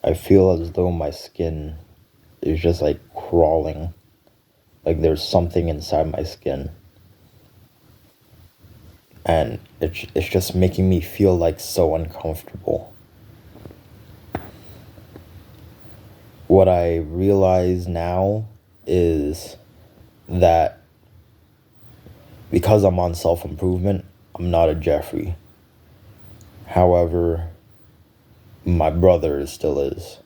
I feel as though my skin is just like crawling. Like there's something inside my skin. And it's just making me feel like so uncomfortable. What I realize now is that because I'm on self-improvement, I'm not a Jeffrey. However, my brother still is.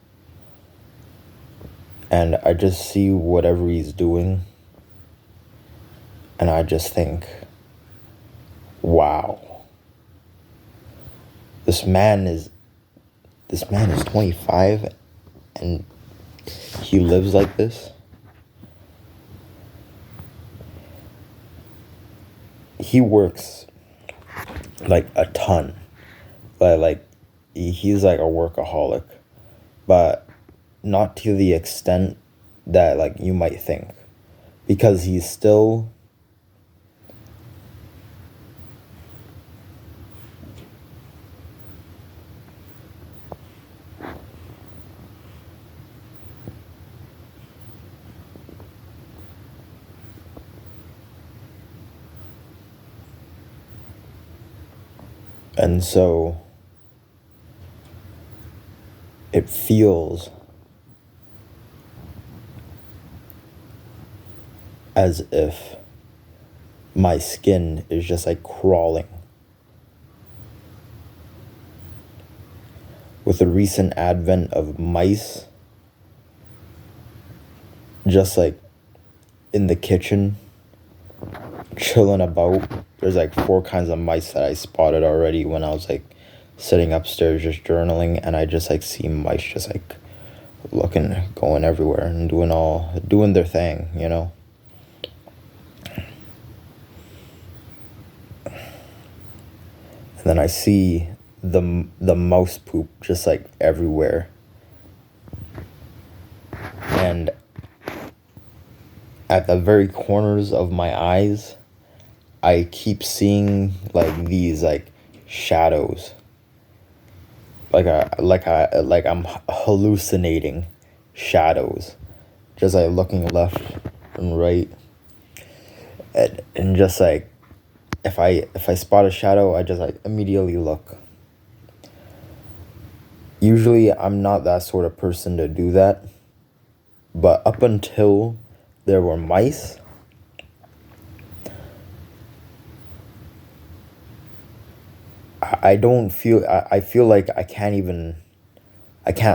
And I just see whatever he's doing, and I just think, wow. This man is 25 and he lives like this. He works like a ton. Like he's like a workaholic, but not to the extent that like you might think, because he's still and so it feels as if my skin is just like crawling. With the recent advent of mice, just like in the kitchen, chilling about, there's like 4 kinds of mice that I spotted already when I was like sitting upstairs just journaling, and I just like see mice just like looking, going everywhere and doing their thing, you know. And then I see the mouse poop just like everywhere, and at the very corners of my eyes I keep seeing like these like shadows, like I'm hallucinating shadows, just like looking left and right, and just like if I spot a shadow, I just like immediately look. Usually I'm not that sort of person to do that, but up until there were mice, I don't feel, I feel like I can't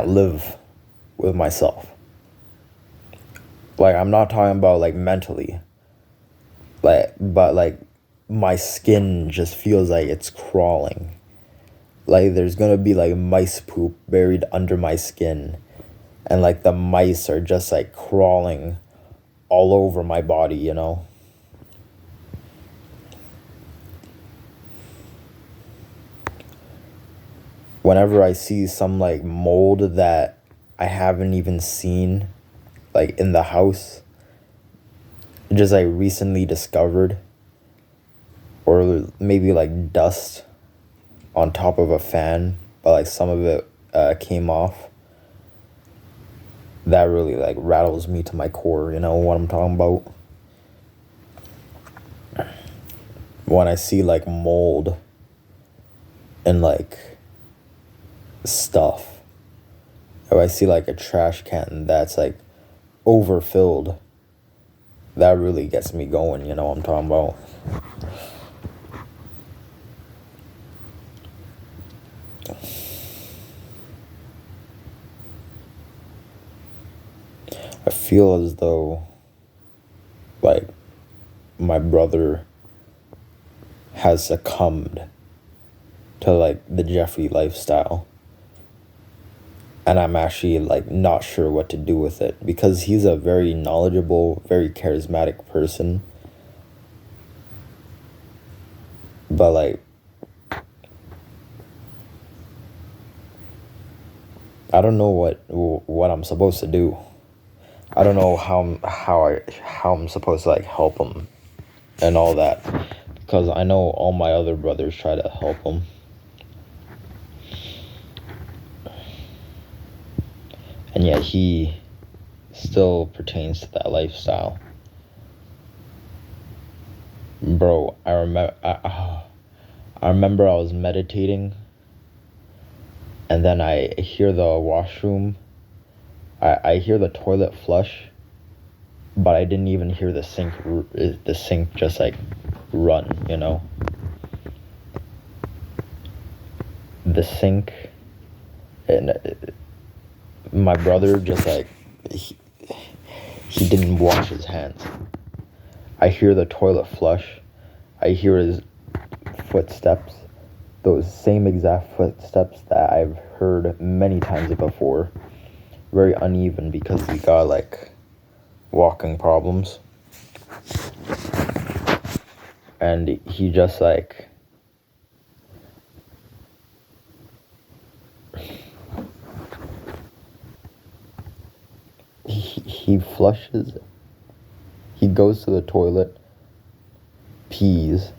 live with myself. Like, I'm not talking about like mentally, but like my skin just feels like it's crawling. Like there's gonna be like mice poop buried under my skin, and like the mice are just like crawling all over my body, you know? Whenever I see some like mold that I haven't even seen like in the house, just like recently discovered, or maybe like dust on top of a fan, but like some of it came off, that really like rattles me to my core, you know what I'm talking about? When I see like mold and like stuff, if I see like a trash can that's like overfilled, that really gets me going, you know what I'm talking about? I feel as though like my brother has succumbed to like the Jeffrey lifestyle, and I'm actually like not sure what to do with it, because he's a very knowledgeable, very charismatic person, but like I don't know what I'm supposed to do. I don't know how I'm supposed to like help him and all that, because I know all my other brothers try to help him. And yet he still pertains to that lifestyle. Bro, I remember I was meditating, and then I hear the washroom. I hear the toilet flush, but I didn't even hear the sink just like run, you know? The sink, and my brother just like, he didn't wash his hands. I hear the toilet flush. I hear his footsteps, those same exact footsteps that I've heard many times before. Very uneven because he got like walking problems. And he just like, he flushes, he goes to the toilet, pees,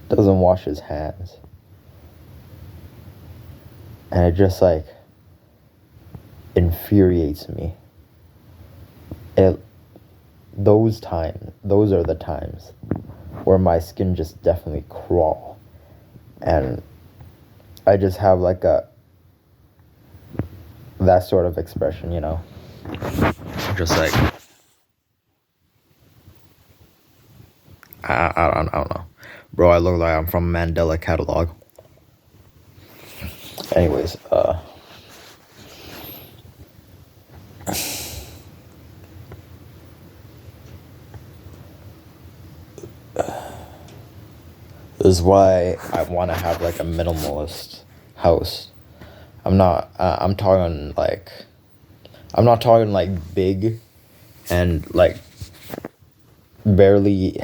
doesn't wash his hands. And it just like infuriates me. Those are the times where my skin just definitely crawl. And I just have like that sort of expression, you know? Just like, I don't know. Bro, I look like I'm from Mandela Catalog. Anyways, this is why I want to have like a minimalist house. I'm not talking like, I'm not talking like big and like barely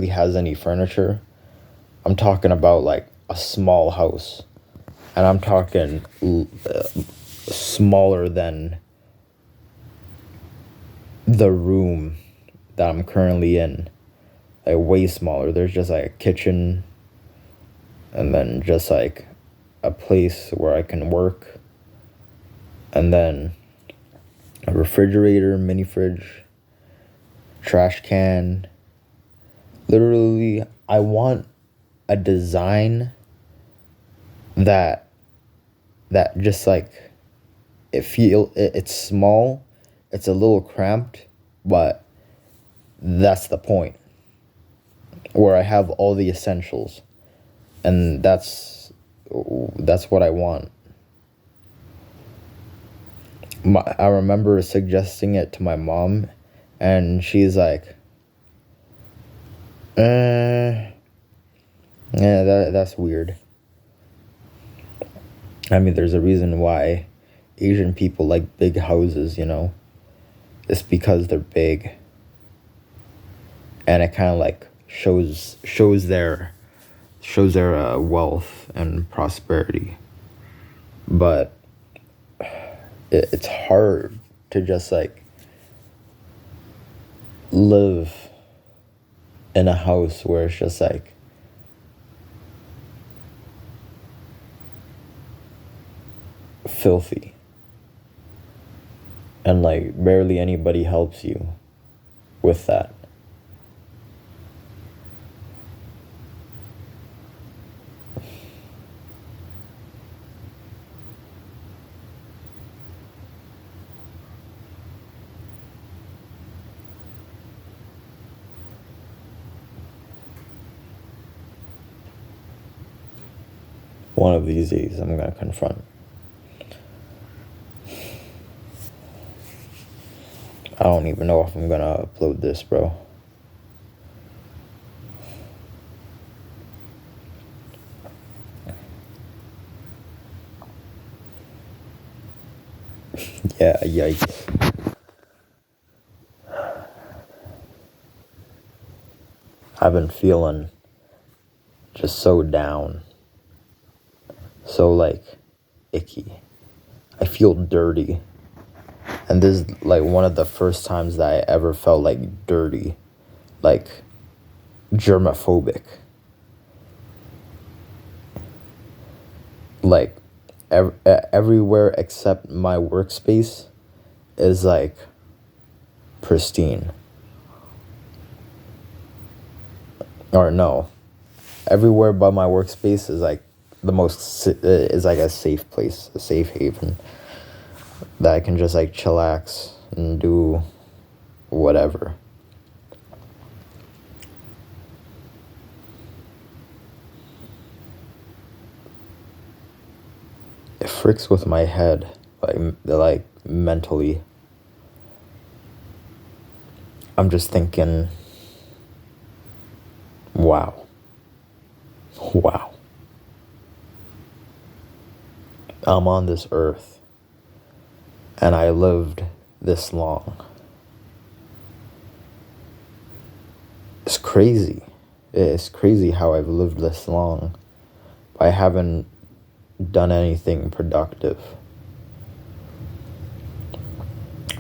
has any furniture. I'm talking about like a small house, and I'm talking smaller than the room that I'm currently in. Like way smaller. There's just like a kitchen, and then just like a place where I can work, and then a refrigerator, mini fridge, trash can. Literally, I want a design that just like it's small, it's a little cramped, but that's the point. Where I have all the essentials, and that's what I want. I remember suggesting it to my mom, and she's like, yeah, that's weird. I mean, there's a reason why Asian people like big houses, you know? It's because they're big. And it kind of like shows their wealth and prosperity. But it's hard to just like live in a house where it's just like filthy, and like barely anybody helps you with that. One of these days I'm gonna confront. I don't even know if I'm gonna upload this, bro. Yeah, yikes. I've been feeling just so down, so like icky. I feel dirty. And this is like one of the first times that I ever felt like dirty, like germophobic. Like everywhere except my workspace is like pristine. Or no, everywhere but my workspace is like is like a safe place, a safe haven that I can just like chillax and do whatever. It freaks with my head, like mentally. I'm just thinking, wow. I'm on this earth, and I lived this long. It's crazy. It's crazy how I've lived this long. I haven't done anything productive.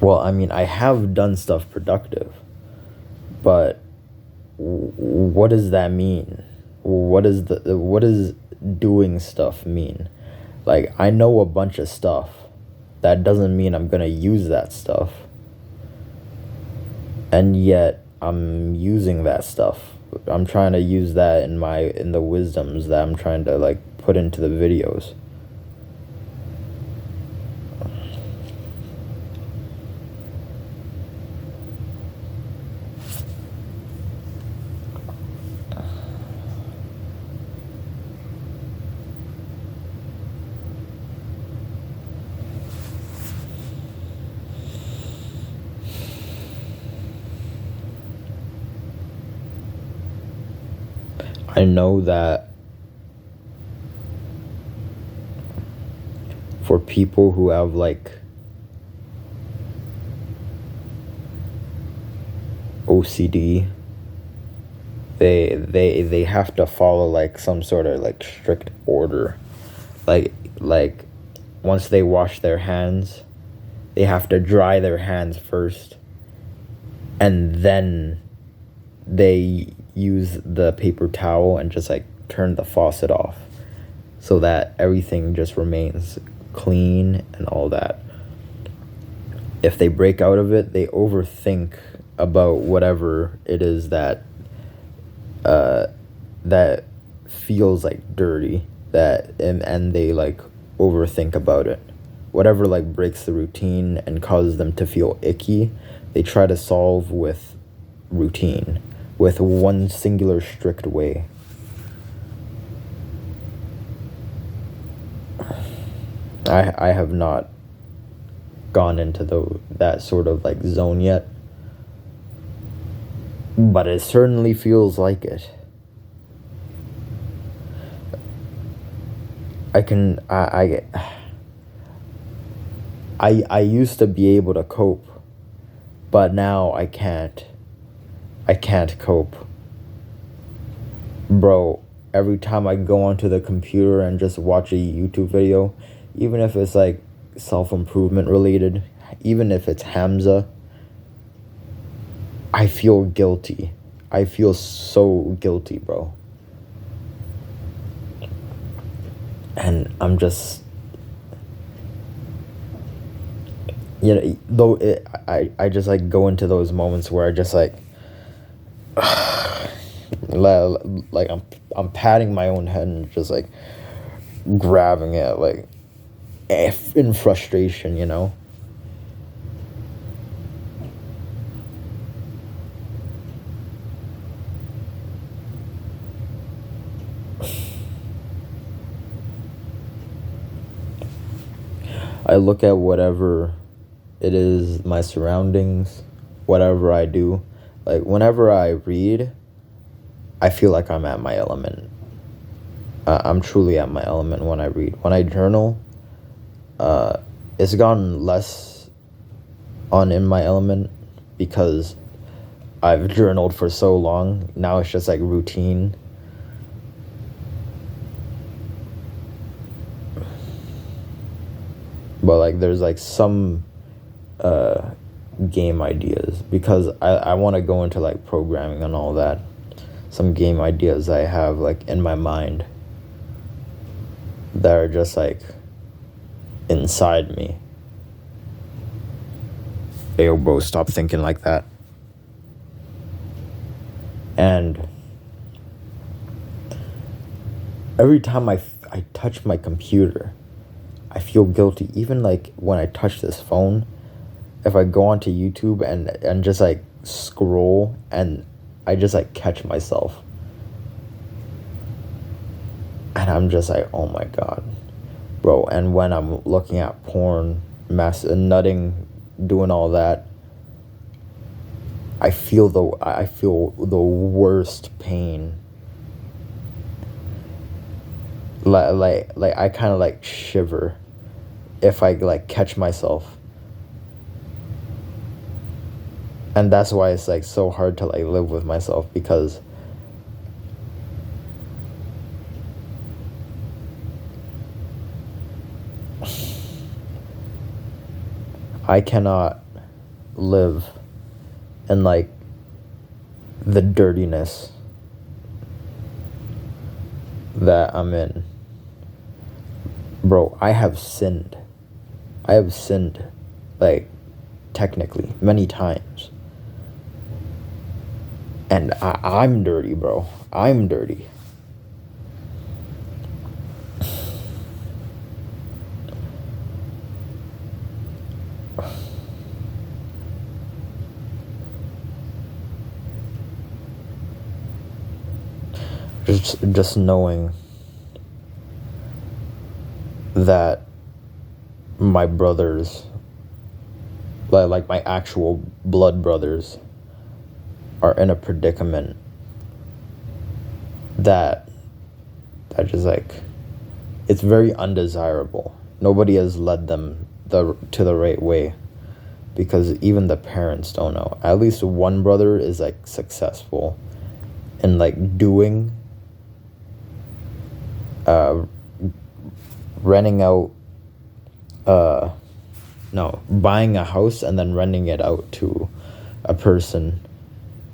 Well, I mean, I have done stuff productive, but what does that mean? What does doing stuff mean? Like, I know a bunch of stuff. That doesn't mean I'm gonna use that stuff. And yet I'm using that stuff. I'm trying to use that in the wisdoms that I'm trying to like put into the videos. I know that for people who have like OCD, they have to follow like some sort of like strict order. Like once they wash their hands, they have to dry their hands first, and then they use the paper towel and just like turn the faucet off so that everything just remains clean and all that. If they break out of it, they overthink about whatever it is that that feels like dirty, and they like overthink about it. Whatever like breaks the routine and causes them to feel icky, they try to solve with routine, with one singular strict way. I have not gone into that sort of like zone yet, but it certainly feels like it. I used to be able to cope, but now I can't cope. Bro, every time I go onto the computer and just watch a YouTube video, even if it's like self-improvement related, even if it's Hamza, I feel guilty. I feel so guilty, bro. And I'm just, you know, I just like go into those moments where I just like like I'm patting my own head and just like grabbing it like in frustration, you know. I look at whatever it is, my surroundings, whatever I do. Like, whenever I read, I feel like I'm at my element. I'm truly at my element when I read. When I journal, it's gotten less in my element because I've journaled for so long. Now it's just like routine. But like there's like some game ideas, because I want to go into like programming and all that. Some game ideas I have like in my mind that are just like inside me. Hey, yo, bro, stop thinking like that. And every time I touch my computer, I feel guilty. Even like when I touch this phone, if I go onto YouTube and just like scroll, and I just like catch myself, and I'm just like, oh my God, bro. And when I'm looking at porn, nutting, doing all that, I feel the worst pain. Like I kind of like shiver if I like catch myself. And that's why it's like so hard to like live with myself, because I cannot live in like the dirtiness that I'm in. Bro, I have sinned. Like technically many times. And I'm dirty, bro. I'm dirty. Just knowing that my brothers, like my actual blood brothers, are in a predicament that just like, it's very undesirable. Nobody has led them to the right way, because even the parents don't know. At least one brother is like successful in like doing renting out buying a house and then renting it out to a person.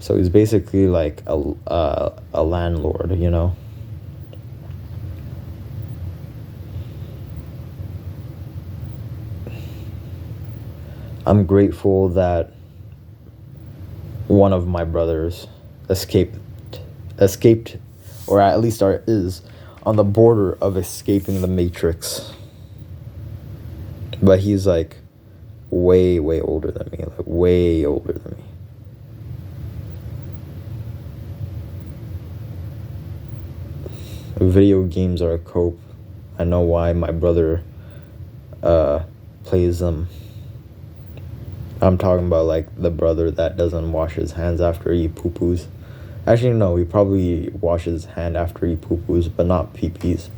So he's basically like a landlord, you know. I'm grateful that one of my brothers escaped, or at least is on the border of escaping the Matrix. But he's like way older than me, like way older than me. Video games are a cope. I know why my brother plays them. I'm talking about like the brother that doesn't wash his hands after he poo-poos. Actually, no, he probably washes his hand after he poo-poos, but not pee-pees.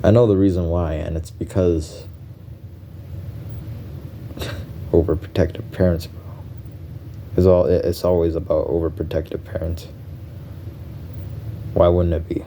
I know the reason why, and it's because overprotective parents, bro. It's always about overprotective parents. Why wouldn't it be?